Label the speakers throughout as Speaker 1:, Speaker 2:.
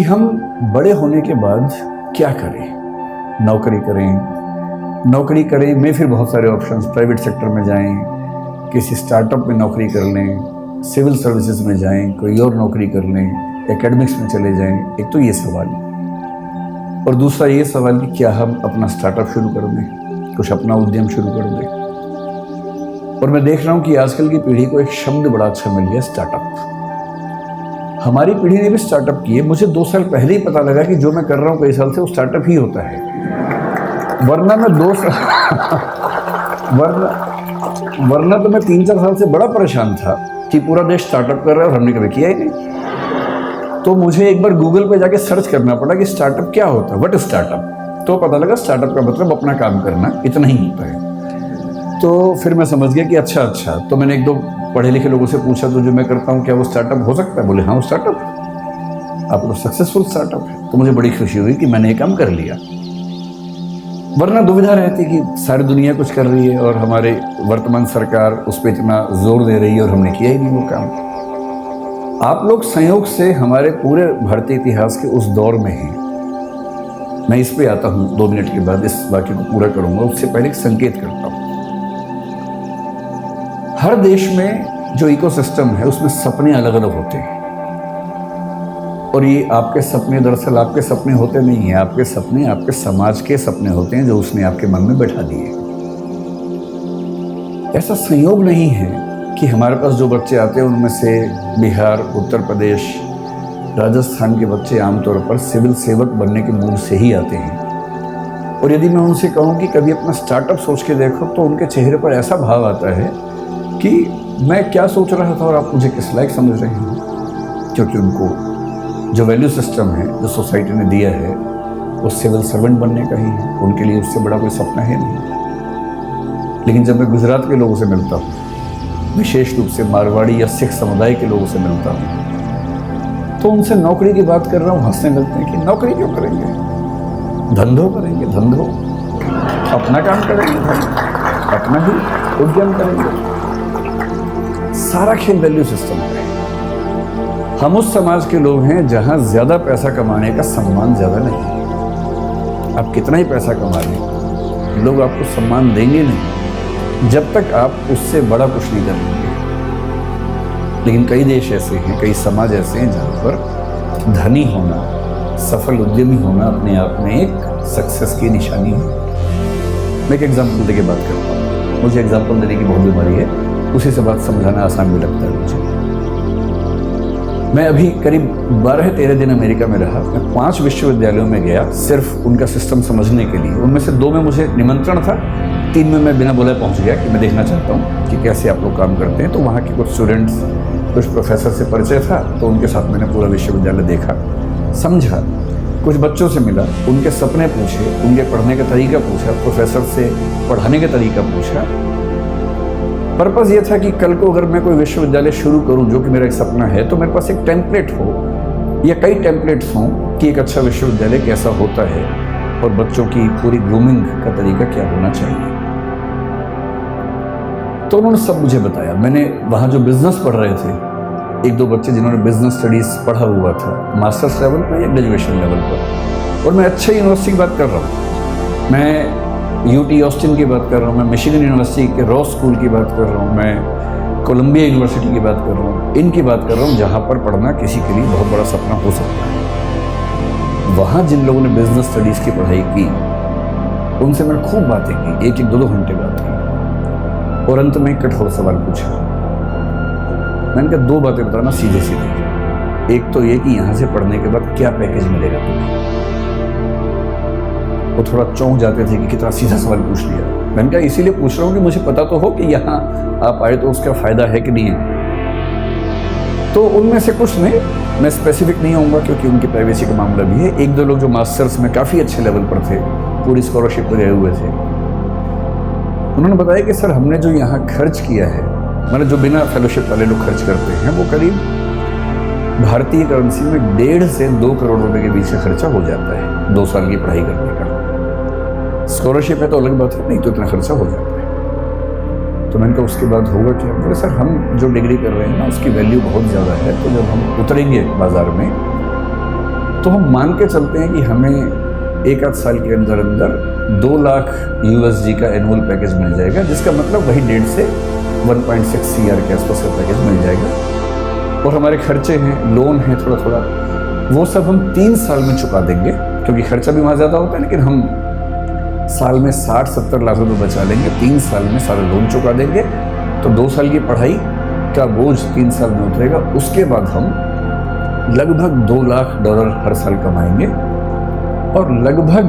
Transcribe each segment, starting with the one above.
Speaker 1: कि हम बड़े होने के बाद क्या करें। नौकरी करें में फिर बहुत सारे ऑप्शंस, प्राइवेट सेक्टर में जाएं, किसी स्टार्टअप में नौकरी कर लें, सिविल सर्विसेज में जाएं, कोई और नौकरी कर लें, एकेडमिक्स में चले जाएं। एक तो ये सवाल, और दूसरा ये सवाल कि क्या हम अपना स्टार्टअप शुरू कर दें, कुछ अपना उद्यम शुरू कर दें। और मैं देख रहा हूँ कि आजकल की पीढ़ी को एक शब्द बड़ा अच्छा मिल गया, स्टार्टअप। हमारी पीढ़ी ने भी स्टार्टअप किए। मुझे 2 साल पहले ही पता लगा कि जो मैं कर रहा हूँ कई साल से वो स्टार्टअप ही होता है, वरना मैं 2 साल वरना तो मैं 3-4 साल से बड़ा परेशान था कि पूरा देश स्टार्टअप कर रहा है और हमने कभी किया ही नहीं। तो मुझे एक बार गूगल पे जाके सर्च करना पड़ा कि स्टार्टअप क्या होता है, व्हाट इज स्टार्टअप। तो पता लगा स्टार्टअप का मतलब अपना काम करना, इतना ही होता है। तो फिर मैं समझ गया कि अच्छा। तो मैंने 1-2 पढ़े लिखे लोगों से पूछा, तो जो मैं करता हूँ क्या वो स्टार्टअप हो सकता है? बोले हाँ, वो स्टार्टअप, आप लोग सक्सेसफुल स्टार्टअप है। तो मुझे बड़ी खुशी हुई कि मैंने ये काम कर लिया, वरना दुविधा रहती कि सारी दुनिया कुछ कर रही है और हमारे वर्तमान सरकार उस पर इतना जोर दे रही है और हमने किया ही नहीं वो काम। आप लोग संयोग से हमारे पूरे भारतीय इतिहास के उस दौर में हैं। मैं इस पे आता हूँ 2 मिनट के बाद, इस वाक्य को पूरा करूँगा। उससे पहले एक संकेत करता हूँ। हर देश में जो इकोसिस्टम है उसमें सपने अलग अलग होते हैं, और ये आपके सपने दरअसल आपके सपने होते नहीं हैं। आपके सपने आपके समाज के सपने होते हैं जो उसने आपके मन में बैठा दिए। ऐसा संयोग नहीं है कि हमारे पास जो बच्चे आते हैं उनमें से बिहार, उत्तर प्रदेश, राजस्थान के बच्चे आमतौर पर सिविल सेवक बनने के मूड से ही आते हैं। और यदि मैं उनसे कहूँ कि कभी अपना स्टार्टअप सोच के देखो, तो उनके चेहरे पर ऐसा भाव आता है कि मैं क्या सोच रहा था और आप मुझे किस लायक समझ रहे हैं। क्योंकि उनको जो वैल्यू सिस्टम है जो सोसाइटी ने दिया है वो सिविल सर्वेंट बनने का ही है। उनके लिए उससे बड़ा कोई सपना है नहीं। लेकिन जब मैं गुजरात के लोगों से मिलता हूँ, विशेष रूप से मारवाड़ी या सिख समुदाय के लोगों से मिलता हूँ, तो उनसे नौकरी की बात कर रहा हूँ, हंसने लगते हैं कि नौकरी क्यों करेंगे, धंधो करेंगे, धंधो अपना काम करेंगे, अपना ही उद्यम करेंगे। सारा खेल वैल्यू सिस्टम है। हम उस समाज के लोग हैं जहां ज्यादा पैसा कमाने का सम्मान ज्यादा नहीं। आप कितना ही पैसा कमा लें, लोग आपको सम्मान देंगे नहीं जब तक आप उससे बड़ा कुछ नहीं करेंगे। लेकिन कई देश ऐसे हैं, कई समाज ऐसे हैं जहां पर धनी होना, सफल उद्यमी होना अपने आप में एक सक्सेस की निशानी है। मैं एक एग्जाम्पल देके बात करता हूँ। मुझे एग्जाम्पल देने की बहुत बीमारी है, उसी से बात समझाना आसान भी लगता है मुझे। मैं अभी करीब 12-13 दिन अमेरिका में रहा। मैं 5 विश्वविद्यालयों में गया सिर्फ उनका सिस्टम समझने के लिए। उनमें से 2 में मुझे निमंत्रण था, 3 में मैं बिना बोले पहुंच गया कि मैं देखना चाहता हूं कि कैसे आप लोग काम करते हैं। तो वहाँ के कुछ स्टूडेंट्स, कुछ प्रोफेसर से परिचय था, तो उनके साथ मैंने पूरा विश्वविद्यालय देखा, समझा। कुछ बच्चों से मिला, उनके सपने पूछे, उनके पढ़ने का तरीका पूछा, प्रोफेसर से पढ़ाने का तरीका पूछा। पर्पज़ ये था कि कल को अगर मैं कोई विश्वविद्यालय शुरू करूं, जो कि मेरा एक सपना है, तो मेरे पास एक टेम्पलेट हो या कई टेम्पलेट्स हों कि एक अच्छा विश्वविद्यालय कैसा होता है और बच्चों की पूरी ग्रूमिंग का तरीका क्या होना चाहिए। तो उन्होंने सब मुझे बताया। मैंने वहाँ जो बिजनेस पढ़ रहे थे, 1-2 बच्चे जिन्होंने बिजनेस स्टडीज़ पढ़ा हुआ था मास्टर्स लेवल पर या ग्रेजुएशन लेवल पर, और मैं अच्छे यूनिवर्सिटी की बात कर रहा हूँ। मैं यूटी ऑस्टिन की बात कर रहा हूँ, मैं मिशिगन यूनिवर्सिटी के रॉस स्कूल की बात कर रहा हूँ, मैं कोलंबिया यूनिवर्सिटी की बात कर रहा हूँ, इनकी बात कर रहा हूँ जहाँ पर पढ़ना किसी के लिए बहुत बड़ा सपना हो सकता है। वहाँ जिन लोगों ने बिजनेस स्टडीज़ की पढ़ाई की, उनसे मैंने खूब बातें की, 1-1, 2-2 घंटे बात की, और अंत में एक कठोर सवाल पूछा। मैंने कहा 2 बातें बताना सीधे सीधे। एक तो ये कि यहाँ से पढ़ने के बाद क्या पैकेज मिलेगा तुम्हें। वो थोड़ा चौंक जाते थे कि कितना सीधा सवाल पूछ लिया। मैंने कहा इसीलिए पूछ रहा हूँ कि मुझे पता तो हो कि यहाँ आप आए तो उसका फ़ायदा है कि नहीं है। तो उनमें से कुछ ने, मैं स्पेसिफिक नहीं होऊंगा क्योंकि उनकी प्राइवेसी का मामला भी है, 1-2 लोग जो मास्टर्स में काफ़ी अच्छे लेवल पर थे, पूरी स्कॉलरशिप पर गए हुए थे, उन्होंने बताया कि सर हमने जो यहाँ खर्च किया है, मतलब जो बिना फेलोशिप वाले लोग खर्च करते हैं, वो करीब भारतीय करेंसी में 1.5 से 2 करोड़ रुपए के बीच का खर्चा हो जाता है 2 साल की पढ़ाई करने का। स्कॉलरशिप है तो अलग बात है, नहीं तो इतना खर्चा हो जाता है। तो मैंने कहा उसके बाद होगा क्या? बोले सर हम जो डिग्री कर रहे हैं ना उसकी वैल्यू बहुत ज़्यादा है, तो जब हम उतरेंगे बाज़ार में तो हम मान के चलते हैं कि हमें एक आध साल के अंदर अंदर 2 लाख USD का एनुअल पैकेज मिल जाएगा, जिसका मतलब वही 1.5 से 1.6 CR के आसपास का पैकेज मिल जाएगा। और हमारे खर्चे हैं, लोन है थोड़ा थोड़ा, वो सब हम 3 साल में चुका देंगे, क्योंकि खर्चा भी वहाँ ज़्यादा होता है, लेकिन हम साल में 60-70 लाख रुपये बचा लेंगे, 3 साल में सारा लोन चुका देंगे, तो 2 साल की पढ़ाई का बोझ 3 साल में उतरेगा। उसके बाद हम लगभग $2 लाख हर साल कमाएंगे और लगभग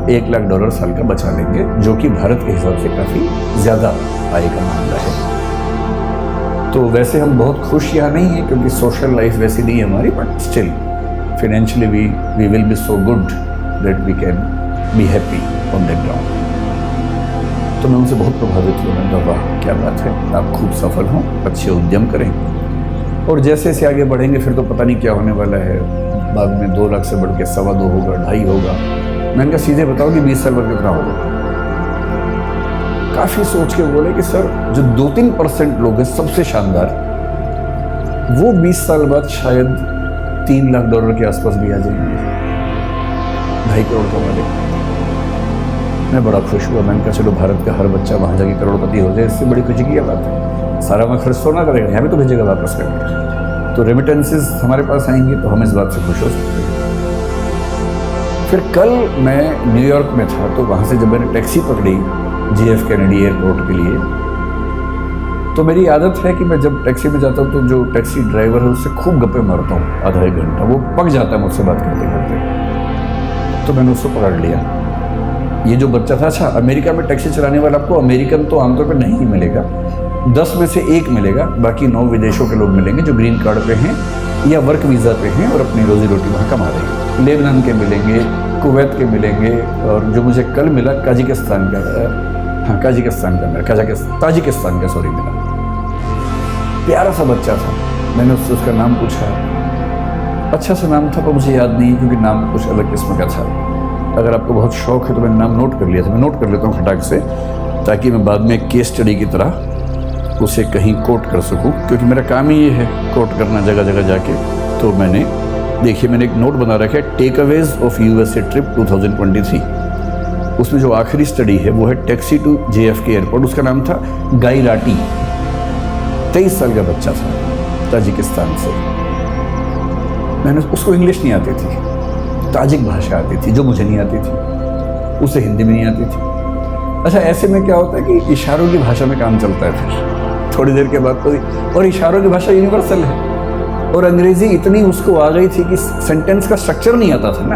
Speaker 1: $1 लाख साल का बचा लेंगे, जो कि भारत के हिसाब से काफ़ी ज़्यादा आय का मामला है। तो वैसे हम बहुत खुश यहाँ नहीं हैं, क्योंकि सोशल लाइफ वैसी नहीं है हमारी, but still financially we will be so good that we can be happy on that ground. तो मैं उनसे बहुत प्रभावित हुआ। मैंने कहा वाह क्या बात है, आप खूब सफल हों, अच्छे उद्यम करें, और जैसे जैसे आगे बढ़ेंगे फिर तो पता नहीं क्या होने वाला है, बाद में 2 लाख से बढ़ के 2.25 होगा, 2.5 होगा। मैंने कहा सीधे बताओ कि 20 साल बाद कितना होगा। काफ़ी सोच के बोले कि सर जो 2-3% लोग हैं सबसे शानदार, वो 20 साल बाद शायद $3 लाख के आसपास भी आ जाएंगे, 2.5 करोड़ कमा लेंगे। मैं बड़ा खुश हुआ। मैंने कहा चलो भारत का हर बच्चा वहाँ जाके करोड़पति हो जाए, इससे बड़ी खुशी की क्या बात है। सारा मैं खर्च तो ना करेगा, यहाँ भी तो भेजेगा वापस करके, तो रेमिटेंसेस हमारे पास आएंगे, तो हम इस बात से खुश हो सकते हैं। फिर कल मैं न्यूयॉर्क में था, तो वहाँ से जब मैंने टैक्सी पकड़ी JF कैनेडी एयरपोर्ट के लिए, तो मेरी आदत है कि मैं जब टैक्सी में जाता हूँ तो जो टैक्सी ड्राइवर है उससे खूब गप्पे मारता हूँ, आधा 1 घंटा, वो पक जाता है मुझसे बात करते करते। तो मैंने उसको पकड़ लिया। ये जो बच्चा था, अच्छा अमेरिका में टैक्सी चलाने वाला आपको अमेरिकन तो आमतौर पर नहीं मिलेगा, 10 में से 1 मिलेगा, बाकी 9 विदेशों के लोग मिलेंगे जो ग्रीन कार्ड पे हैं या वर्क वीज़ा पे हैं और अपनी रोजी रोटी वहाँ कमा रहे हैं। लेबनान के मिलेंगे, कुवैत के मिलेंगे, और जो मुझे कल मिला ताजिकिस्तान का मिला। प्यारा सा बच्चा था। मैंने उससे उसका नाम पूछा, अच्छा सा नाम था पर मुझे याद नहीं, क्योंकि नाम कुछ अलग किस्म का था। अगर आपको बहुत शौक है तो मैंने नाम नोट कर लिया था, मैं नोट कर लेता हूँ खटाक से, ताकि मैं बाद में केस स्टडी की तरह उसे कहीं कोट कर सकूँ, क्योंकि मेरा काम ही ये है कोट करना जगह जगह जाके। तो मैंने एक नोट बना रखा है, टेकअवेज ऑफ USA ट्रिप 2023। उसमें जो आखिरी स्टडी है वो है टैक्सी टू JFK एयरपोर्ट। उसका नाम था गाई राटी, 23 साल का बच्चा था, ताजिकिस्तान से। मैंने उसको इंग्लिश नहीं आती थी, ताजिक भाषा आती थी जो मुझे नहीं आती थी, उसे हिंदी भी नहीं आती थी। अच्छा ऐसे में क्या होता है कि इशारों की भाषा में काम चलता है फिर थोड़ी देर के बाद तो, और इशारों की भाषा यूनिवर्सल है, और अंग्रेज़ी इतनी उसको आ गई थी कि सेंटेंस का स्ट्रक्चर नहीं आता था ना,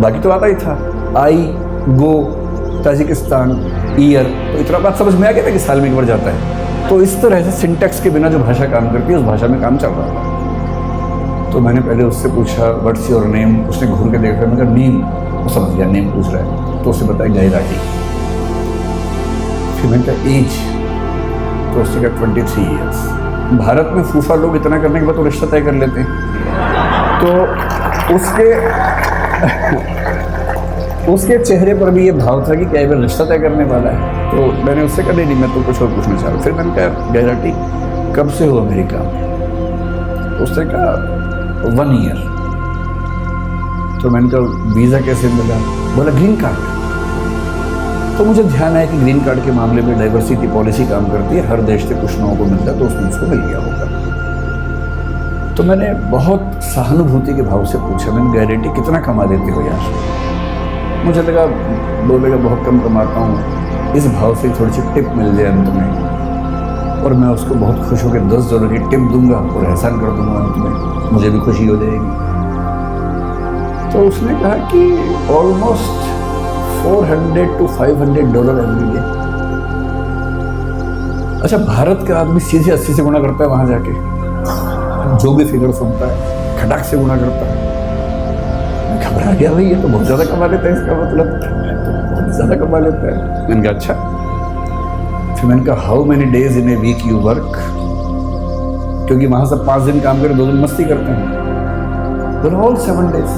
Speaker 1: बाकी तो आता ही था, आई गो ताजिकिस्तान ईयर, तो इतना बात समझ में आ गया था कि साल में 1 बार जाता है। तो इस तरह से सिंटैक्स के बिना जो भाषा काम करती है उस भाषा में काम चल रहा था। तो मैंने पहले उससे पूछा व्हाट्स योर नेम, उसने घूर के देखा, मैं कहा नेम, वो समझ गया नेम पूछ रहा है, तो उससे बताया गाई राटी। फिर मैंने कहा एज, तो उसने कहा 23 ईयर्स। भारत में फूफा लोग इतना करने के बाद तो रिश्ता तय कर लेते हैं, तो उसके चेहरे पर भी ये भाव था कि क्या ये रिश्ता तय करने वाला है। तो मैंने उससे कहा नहीं मैं तो कुछ और पूछना चाह रहा हूँ। फिर मैंने कहा गाई राटी कब से हो अमेरिका में? उसने कहा 1 ईयर। तो मैंने कहा वीज़ा कैसे मिला? बोला ग्रीन कार्ड। तो मुझे ध्यान आया कि ग्रीन कार्ड के मामले में डाइवर्सिटी पॉलिसी काम करती है, हर देश से कुछ लोगों को मिलता है, तो उसमें उसको मिल गया होगा। तो मैंने बहुत सहानुभूति के भाव से पूछा, मैंने गाई राटी कितना कमा देते हो यार? मुझे लगा बोलेगा बहुत कम कमाता हूँ, इस भाव से थोड़ी सी टिप मिल जाए अंत में, और मैं उसको बहुत खुश होकर $10 की टिप दूंगा और एहसान कर दूंगा अंत में, मुझे भी खुशी हो जाएगी। तो उसने कहा कि ऑलमोस्ट $400 to $500 एवरी डे। अच्छा भारत का आदमी सीधे 80 से गुणा करता है, वहां जाके जो भी फिगर सुनता है खटाक से गुणा करता है। मैं घबरा गया, भाई ये तो बहुत ज़्यादा कमा लेता है, इसका मतलब बहुत ज़्यादा कमा लेता है। मैंने कहा अच्छा। फिर मैंने कहा how many days in a week you work, क्योंकि वहाँ सब 5 दिन काम करके 2 दिन मस्ती करते हैं। बोला ऑल 7 डेज,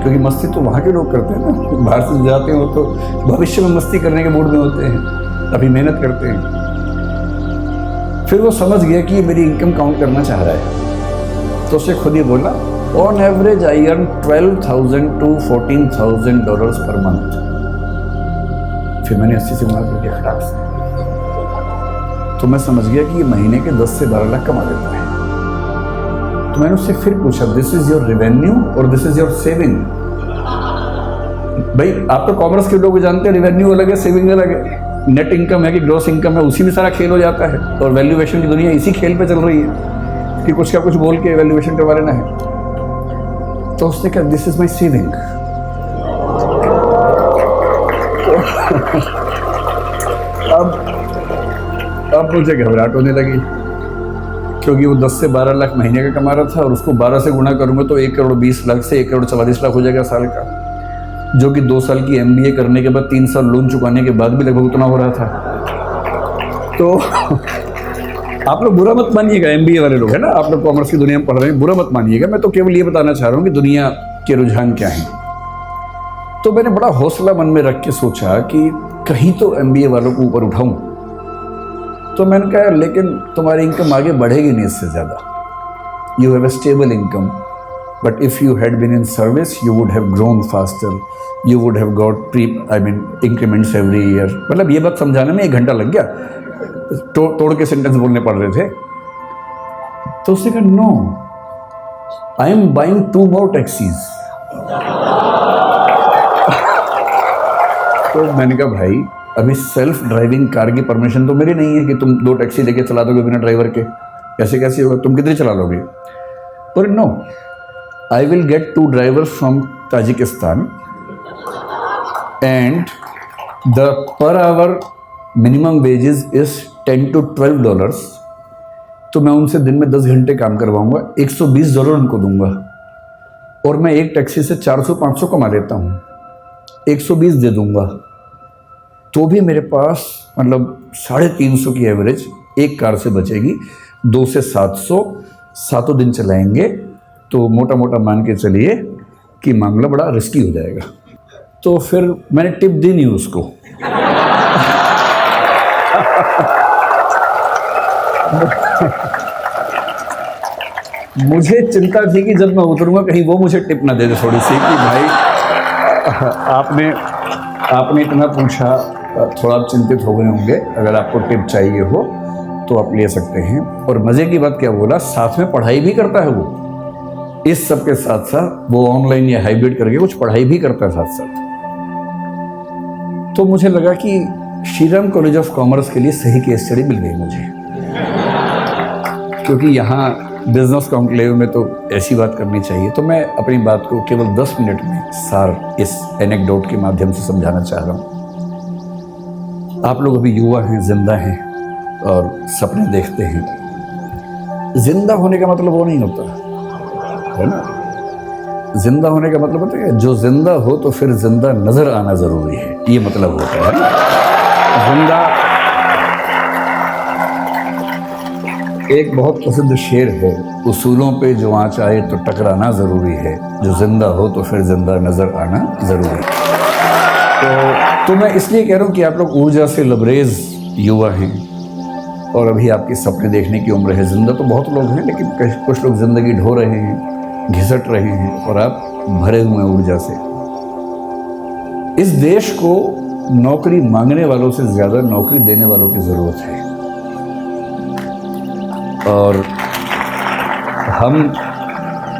Speaker 1: क्योंकि मस्ती तो वहाँ के लोग करते हैं ना, बाहर से जाते हैं वो तो भविष्य में मस्ती करने के मूड में होते हैं, अभी मेहनत करते हैं। फिर वो समझ गया कि ये मेरी इनकम काउंट करना चाह रहा है, तो उससे खुद ही बोला on average I earn $12,000 to $14,000 per month. फिर मैंने 80 से गुणा करके खटाक से, तो मैं समझ गया कि ये महीने के 10 से 12 लाख कमा लेते हैं। तो मैंने उससे फिर पूछा, दिस इज योर रेवेन्यू और दिस इज योर सेविंग? भाई आप तो कॉमर्स के लोग जानते हैं, रेवेन्यू अलग है, सेविंग अलग है। नेट इनकम है कि ग्रॉस इनकम है, उसी में सारा खेल हो जाता है। और वैल्यूएशन की दुनिया इसी खेल पे चल रही है कि कुछ का कुछ बोल के वैल्यूएशन करवा लेना है। तो उसने कहा, दिस इज माई सेविंग। अब मुझे घबराहट होने लगी, क्योंकि वो 10 से 12 लाख महीने का कमा रहा था और उसको 12 से गुणा करूंगा तो 1,20,00,000 से 1,44,00,000 हो जाएगा साल का, जो कि 2 साल की MBA करने के बाद 3 साल लोन चुकाने के बाद भी लगभग उतना हो रहा था। तो आप लोग बुरा मत मानिएगा, MBA वाले लोग है ना, आप लोग कॉमर्स की दुनिया में पढ़ रहे हैं, बुरा मत मानिएगा। मैं तो केवल ये बताना चाह रहा हूँ कि दुनिया के रुझान क्या हैं। तो मैंने बड़ा हौसला मन में रख के सोचा कि कहीं तो MBA वालों को ऊपर उठाऊं। तो मैंने कहा, लेकिन तुम्हारी इनकम आगे बढ़ेगी नहीं इससे ज़्यादा। You have a stable income, but if you had been in service you would have grown faster, you would have got increments every year. मतलब ये बात समझाने में 1 घंटा लग गया, तोड़ के सेंटेंस बोलने पड़ रहे थे। तो उसने कहा, no, I am buying 2 more taxis. तो मैंने कहा, भाई अभी सेल्फ ड्राइविंग कार की परमिशन तो मेरी नहीं है कि तुम 2 टैक्सी लेके चला दोगे बिना ड्राइवर के, ऐसे कैसे होगा, तुम कितनी चला लोगे? पर no, I will get 2 drivers from Tajikistan and the per hour minimum wages is $10 to $12। तो मैं उनसे दिन में 10 घंटे काम करवाऊंगा, $120 उनको दूंगा, और मैं एक टैक्सी से 400-500 कमा लेता हूँ, 120 दे दूंगा, तो भी मेरे पास मतलब 350 की एवरेज एक कार से बचेगी। 2 से 700, 7 दिन चलाएंगे, तो मोटा मोटा मान के चलिए कि मामला बड़ा रिस्की हो जाएगा। तो फिर मैंने टिप दी नहीं उसको। मुझे चिंता थी कि जब मैं उतरूंगा कहीं वो मुझे टिप ना दे दे थोड़ी सी, कि भाई आपने इतना पूछा, थोड़ा आप चिंतित हो गए होंगे, अगर आपको टिप चाहिए हो तो आप ले सकते हैं। और मज़े की बात क्या बोला, साथ में पढ़ाई भी करता है वो, इस सब के साथ साथ वो ऑनलाइन या हाइब्रिड करके कुछ पढ़ाई भी करता है साथ साथ। तो मुझे लगा कि श्रीराम कॉलेज ऑफ कॉमर्स के लिए सही केस स्टडी मिल गई मुझे, क्योंकि यहाँ बिजनेस कॉन्क्लेव में तो ऐसी बात करनी चाहिए। तो मैं अपनी बात को केवल 10 मिनट में सार इस एनेक्डोट के माध्यम से समझाना चाह रहा हूँ। आप लोग अभी युवा हैं, जिंदा हैं और सपने देखते हैं। जिंदा होने का मतलब वो नहीं होता है ना, जिंदा होने का मतलब होता है जो जिंदा हो तो फिर जिंदा नजर आना जरूरी है, ये मतलब होता है ना। जिंदा, एक बहुत प्रसिद्ध शेर है, उसूलों पे जो आँच आए तो टकराना ज़रूरी है, जो जिंदा हो तो फिर जिंदा नज़र आना ज़रूरी है। तो मैं इसलिए कह रहा हूँ कि आप लोग ऊर्जा से लबरेज युवा हैं और अभी आपके सपने देखने की उम्र है। जिंदा तो बहुत लोग हैं, लेकिन कुछ लोग ज़िंदगी ढो रहे हैं, घिसट रहे हैं, और आप भरे हुए हैं ऊर्जा से। इस देश को नौकरी मांगने वालों से ज़्यादा नौकरी देने वालों की ज़रूरत है, और हम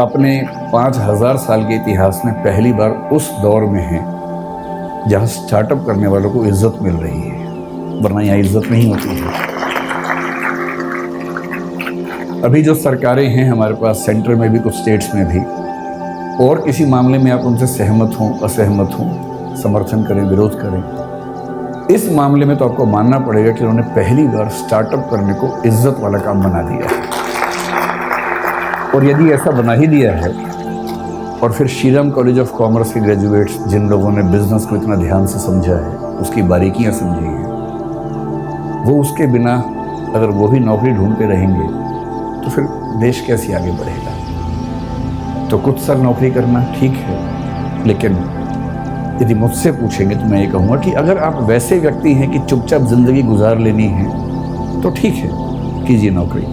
Speaker 1: अपने 5000 साल के इतिहास में पहली बार उस दौर में हैं जहाँ स्टार्टअप करने वालों को इज्जत मिल रही है, वरना यहाँ इज्जत नहीं होती है। अभी जो सरकारें हैं हमारे पास, सेंटर में भी, कुछ स्टेट्स में भी, और किसी मामले में आप उनसे सहमत हों असहमत हों, समर्थन करें विरोध करें, इस मामले में तो आपको मानना पड़ेगा कि उन्होंने पहली बार स्टार्टअप करने को इज्जत वाला काम बना दिया है। और यदि ऐसा बना ही दिया है, और फिर श्रीराम कॉलेज ऑफ कॉमर्स के ग्रेजुएट्स जिन लोगों ने बिजनेस को इतना ध्यान से समझा है, उसकी बारीकियां समझी हैं, वो उसके बिना अगर वो भी नौकरी ढूंढते रहेंगे तो फिर देश कैसे आगे बढ़ेगा। तो कुछ साल नौकरी करना ठीक है, लेकिन यदि मुझसे पूछेंगे तो मैं ये कहूँगा कि अगर आप वैसे व्यक्ति हैं कि चुपचाप ज़िंदगी गुजार लेनी है तो ठीक है, कीजिए नौकरी।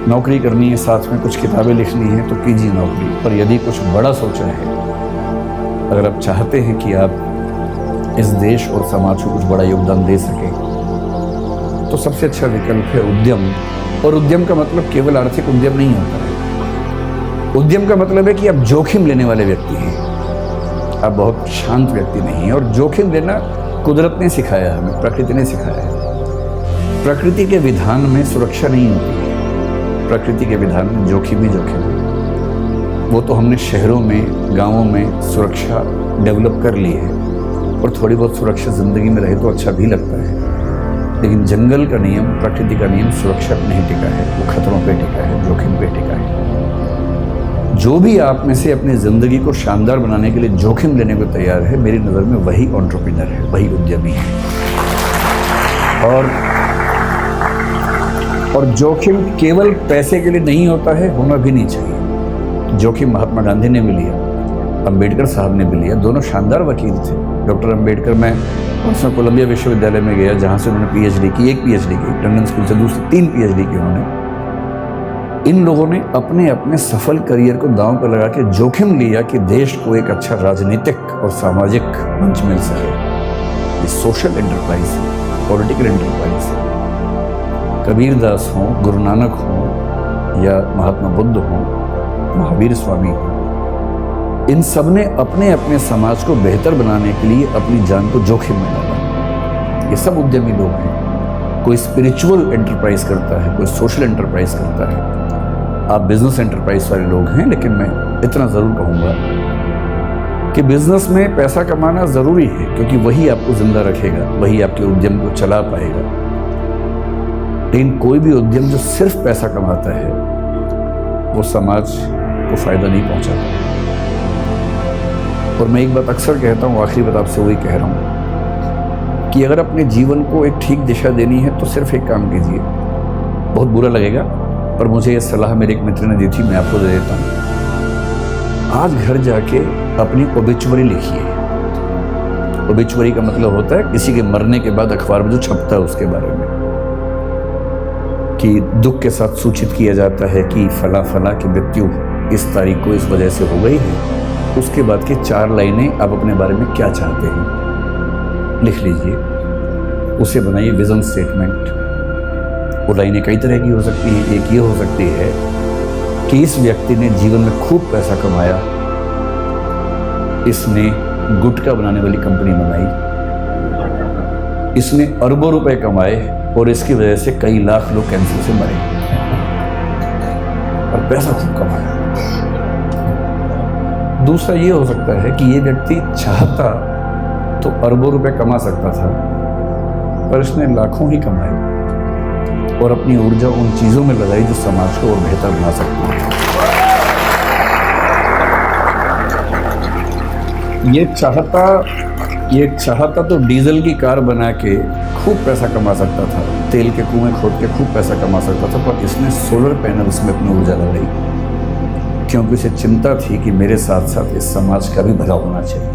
Speaker 1: नौकरी करनी है, साथ में कुछ किताबें लिखनी है तो कीजिए नौकरी, पर यदि कुछ बड़ा सोचा है, अगर आप चाहते हैं कि आप इस देश और समाज को कुछ बड़ा योगदान दे सकें, तो सबसे अच्छा विकल्प है उद्यम। और उद्यम का मतलब केवल आर्थिक उद्यम नहीं होता है। उद्यम का मतलब है कि आप जोखिम लेने वाले व्यक्ति हैं, आप बहुत शांत व्यक्ति नहीं हैं। और जोखिम लेना कुदरत ने सिखाया हमें, प्रकृति ने सिखाया है। प्रकृति के विधान में सुरक्षा नहीं होती है, प्रकृति के विधान में जोखिम ही जोखिम है। वो तो हमने शहरों में, गाँवों में सुरक्षा डेवलप कर ली है, और थोड़ी बहुत सुरक्षा ज़िंदगी में रहे तो अच्छा भी लगता है। लेकिन जंगल का नियम, प्रकृति का नियम सुरक्षा पे नहीं टिका है, वो खतरों पे टिका है, जोखिम पे टिका है। जो भी आप में से अपनी ज़िंदगी को शानदार बनाने के लिए जोखिम लेने को तैयार है, मेरी नज़र में वही एंटरप्रेन्योर है, वही उद्यमी है। और जोखिम केवल पैसे के लिए नहीं होता है, होना भी नहीं चाहिए। जोखिम महात्मा गांधी ने भी लिया, अंबेडकर साहब ने भी लिया, दोनों शानदार वकील थे। डॉक्टर अंबेडकर, मैं उसमें कोलंबिया विश्वविद्यालय में गया जहाँ से उन्होंने पीएचडी की, एक पीएचडी की, लंदन स्कूल से दूसरी 3 पीएचडी की उन्होंने। इन लोगों ने अपने अपने सफल करियर को दांव पर लगा के जोखिम लिया कि देश को एक अच्छा राजनीतिक और सामाजिक मंच मिल सके। ये सोशल एंटरप्राइज है, पॉलिटिकल एंटरप्राइज है। कबीरदास हों, गुरु नानक हों, या महात्मा बुद्ध हों, महावीर स्वामी हों, इन सब ने अपने अपने समाज को बेहतर बनाने के लिए अपनी जान को जोखिम में डाला। ये सब उद्यमी लोग हैं। कोई स्पिरिचुअल एंटरप्राइज करता है, कोई सोशल एंटरप्राइज करता है। आप बिजनेस एंटरप्राइज वाले लोग हैं, लेकिन मैं इतना ज़रूर कहूँगा कि बिजनेस में पैसा कमाना ज़रूरी है, क्योंकि वही आपको जिंदा रखेगा, वही आपके उद्यम को चला पाएगा। लेकिन कोई भी उद्यम जो सिर्फ पैसा कमाता है, वो समाज को फ़ायदा नहीं पहुँचाता। और मैं एक बात अक्सर कहता हूँ, आखिरी बात आपसे वही कह रहा हूँ कि अगर अपने जीवन को एक ठीक दिशा देनी है तो सिर्फ एक काम कीजिए। बहुत बुरा लगेगा, पर मुझे ये सलाह मेरे एक मित्र ने दी थी, मैं आपको दे देता हूँ। आज घर जाके अपनी ओबिचुअरी लिखिए। ओबिचुअरी का मतलब होता है किसी के मरने के बाद अखबार में जो छपता है उसके बारे में, कि दुख के साथ सूचित किया जाता है कि फला फला की मृत्यु इस तारीख को इस वजह से हो गई है। उसके बाद की 4 लाइनें आप अपने बारे में क्या चाहते हैं लिख लीजिए, उसे बनाइए विजन स्टेटमेंट। वो लाइनें कई तरह की हो सकती हैं। एक ये हो सकती है कि इस व्यक्ति ने जीवन में खूब पैसा कमाया, इसने गुटखा बनाने वाली कंपनी बनाई, इसने अरबों रुपए कमाए और इसकी वजह से कई लाख लोग कैंसर से मरे, और पैसा खूब कमाया। दूसरा ये हो सकता है कि ये व्यक्ति चाहता तो अरबों रुपए कमा सकता था, पर इसने लाखों ही कमाए और अपनी ऊर्जा उन चीज़ों में लगाई जो समाज को और बेहतर बना सकती है। ये चाहता तो डीजल की कार बना के खूब पैसा कमा सकता था, तेल के कुएं खोद के खूब पैसा कमा सकता था, पर इसने सोलर पैनल्स में अपनी ऊर्जा लगाई, क्योंकि उसे चिंता थी कि मेरे साथ साथ इस समाज का भी भला होना चाहिए।